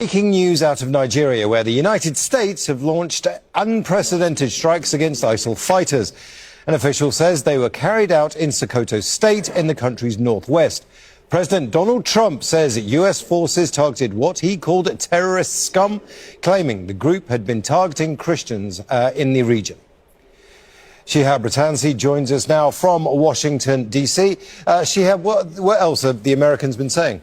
Breaking news out of Nigeria, where the United States have launched unprecedented strikes against ISIL fighters. An official says they were carried out in Sokoto state in the country's northwest. President Donald Trump says US forces targeted what he called terrorist scum, claiming the group had been targeting Christians in the region. Shihab Ratansi joins us now from Washington, D.C. Shihab, what else have the Americans been saying?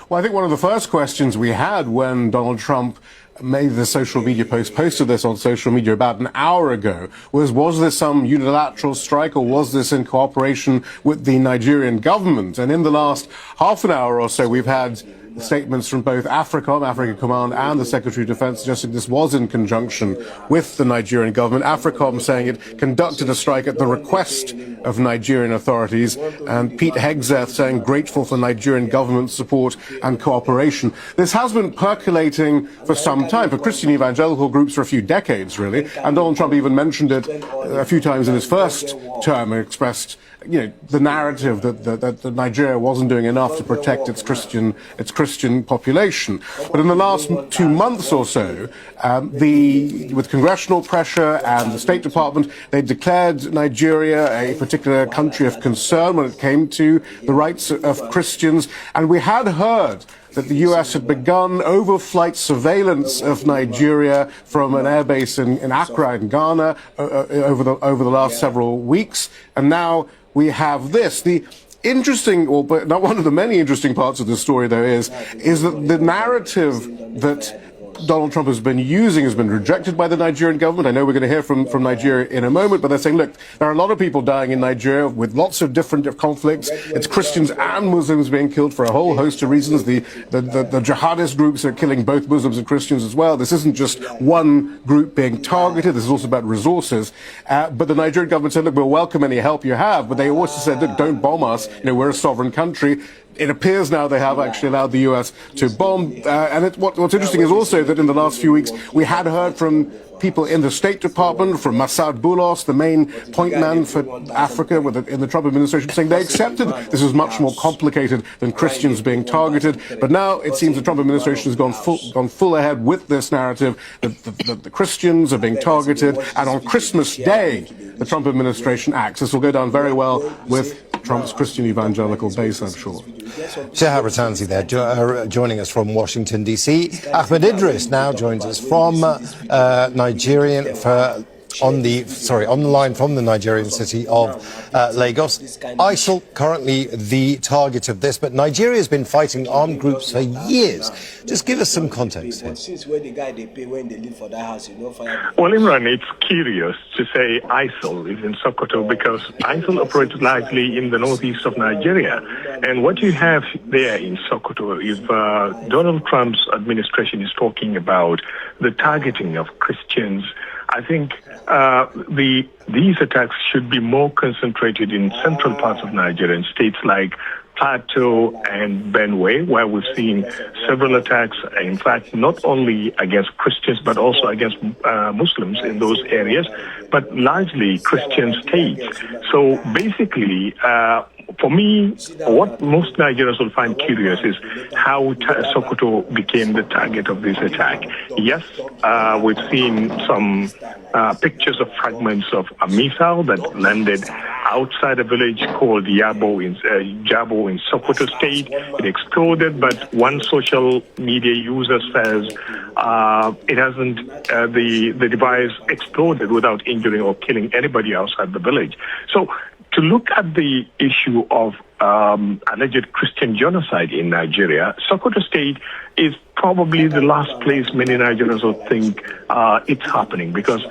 Well, I think one of the first questions we had when Donald Trump made the social media posted this on social media about an hour ago, was this some unilateral strike, or was this in cooperation with the Nigerian government? And in the last half an hour or so, we've had statements from both AFRICOM, Africa Command, and the Secretary of Defense suggesting this was in conjunction with the Nigerian government. AFRICOM saying it conducted a strike at the request of Nigerian authorities, and Pete Hegseth saying grateful for Nigerian government support and cooperation. This has been percolating for some time, for Christian evangelical groups for a few decades, really, and Donald Trump even mentioned it a few times in his first term and expressed, the narrative that Nigeria wasn't doing enough to protect its Christian population. But in the last 2 months or so, with congressional pressure and the State Department, they declared Nigeria a particular country of concern when it came to the rights of Christians. And we had heard that the US had begun overflight surveillance of Nigeria from an airbase in Accra in Ghana over the last several weeks. And now we have this. The interesting, but not one of the many interesting parts of this story, though, is that the narrative that Donald Trump has been using has been rejected by the Nigerian government. I know we're going to hear from Nigeria in a moment, but they're saying, look, there are a lot of people dying in Nigeria with lots of different conflicts. It's Christians and Muslims being killed for a whole host of reasons. The jihadist groups are killing both Muslims and Christians as well. This isn't just one group being targeted. This is also about resources. But the Nigerian government said, look, we'll welcome any help you have. But they also said, look, don't bomb us. We're a sovereign country. It appears now they have actually allowed the US to bomb. And what's interesting is also that in the last few weeks, we had heard from people in the State Department, from Masad Boulos, the main point man for Africa in the Trump administration, saying they accepted this is much more complicated than Christians being targeted. But now it seems the Trump administration has gone full ahead with this narrative that the Christians are being targeted. And on Christmas Day, the Trump administration acts. This will go down very well with Trump's Christian evangelical base, I'm sure. Shihab Ratansi there, joining us from Washington, D.C. Ahmed Idris now joins us from Nigerian on the line from the Nigerian city of Lagos. ISIL currently the target of this, but Nigeria has been fighting armed groups for years. Just give us some context here. Well, Imran, it's curious to say ISIL is in Sokoto because ISIL operates largely in the northeast of Nigeria. And what you have there in Sokoto is Donald Trump's administration is talking about the targeting of Christians. I think these attacks should be more concentrated in central parts of Nigeria, in states like Plateau and Benue, where we've seen several attacks, in fact, not only against Christians, but also against Muslims in those areas, but largely Christian states. So basically, for me, what most Nigerians will find curious is how Sokoto became the target of this attack. Yes, we've seen some pictures of fragments of a missile that landed outside a village called Jabo in Sokoto State. It exploded, but one social media user says it hasn't. The device exploded without injuring or killing anybody outside the village. So, to look at the issue of alleged Christian genocide in Nigeria, Sokoto State is probably the last place many Nigerians will think it's happening because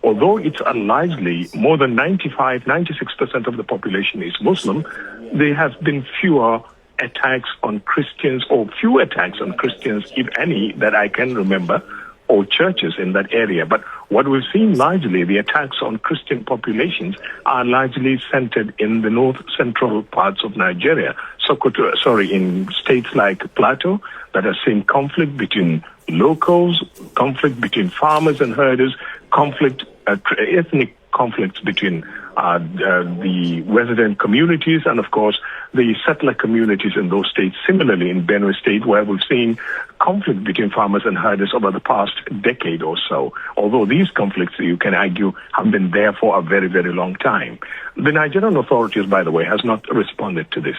although it's largely more than 96% of the population is Muslim, there has been fewer attacks on Christians or few attacks on Christians, if any, that I can remember, or churches in that area. But what we've seen largely, the attacks on Christian populations are largely centered in the north central parts of Nigeria. In states like Plateau that are seeing conflict between locals, conflict between farmers and herders, ethnic conflicts between the resident communities and, of course, the settler communities in those states. Similarly, in Benue State, where we've seen conflict between farmers and herders over the past decade or so, although these conflicts, you can argue, have been there for a very, very long time. The Nigerian authorities, by the way, has not responded to this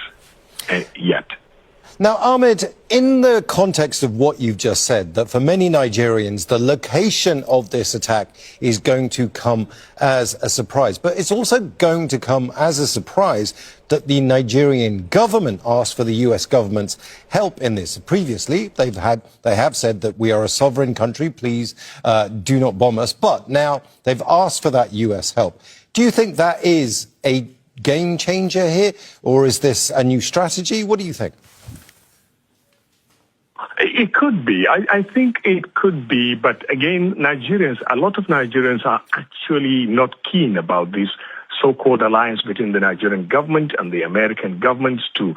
yet. Now, Ahmed, in the context of what you've just said, that for many Nigerians, the location of this attack is going to come as a surprise. But it's also going to come as a surprise that the Nigerian government asked for the US government's help in this. Previously, they have said that we are a sovereign country, please do not bomb us. But now they've asked for that US help. Do you think that is a game changer here, or is this a new strategy? What do you think? It could be. I think it could be. But again, a lot of Nigerians are actually not keen about this so-called alliance between the Nigerian government and the American governments to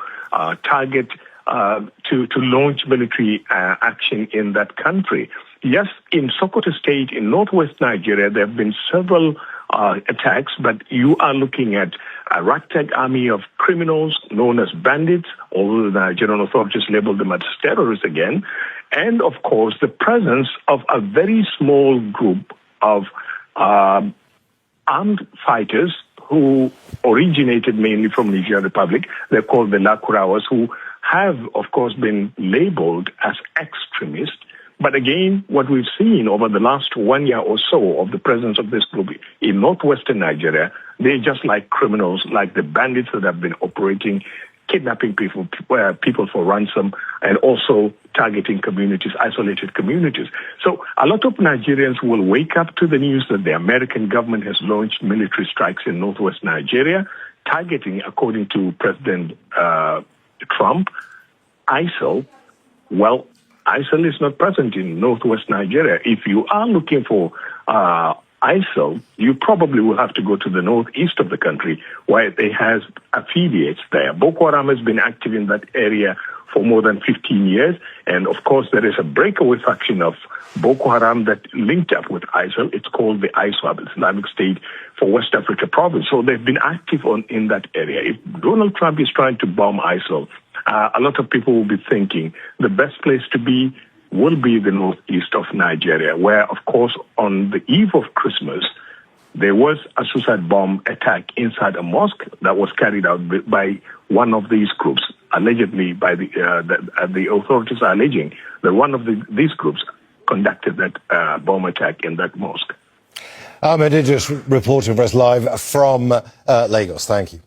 target, to launch military action in that country. Yes, in Sokoto State, in northwest Nigeria, there have been several attacks, but you are looking at a ragtag army of criminals known as bandits, although the Nigerian authorities labeled them as terrorists again, and of course the presence of a very small group of armed fighters who originated mainly from Niger Republic. They're called the Lakurawas, who have, of course, been labeled as extremists. But again, what we've seen over the last 1 year or so of the presence of this group in northwestern Nigeria, they're just like criminals, like the bandits that have been operating, kidnapping people for ransom, and also targeting communities, isolated communities. So a lot of Nigerians will wake up to the news that the American government has launched military strikes in northwest Nigeria, targeting, according to President Trump, ISIL. Well, ISIL is not present in northwest Nigeria. If you are looking for ISIL, you probably will have to go to the northeast of the country, where it has affiliates there. Boko Haram has been active in that area for more than 15 years. And of course, there is a breakaway faction of Boko Haram that linked up with ISIL. It's called the ISWAP, Islamic State for West Africa Province. So they've been active in that area. If Donald Trump is trying to bomb ISIL, a lot of people will be thinking the best place to be will be the northeast of Nigeria, where, of course, on the eve of Christmas, there was a suicide bomb attack inside a mosque that was carried out by one of these groups, allegedly by the authorities are alleging that one of these groups conducted that bomb attack in that mosque. Ahmed Idris reporting for us live from Lagos. Thank you.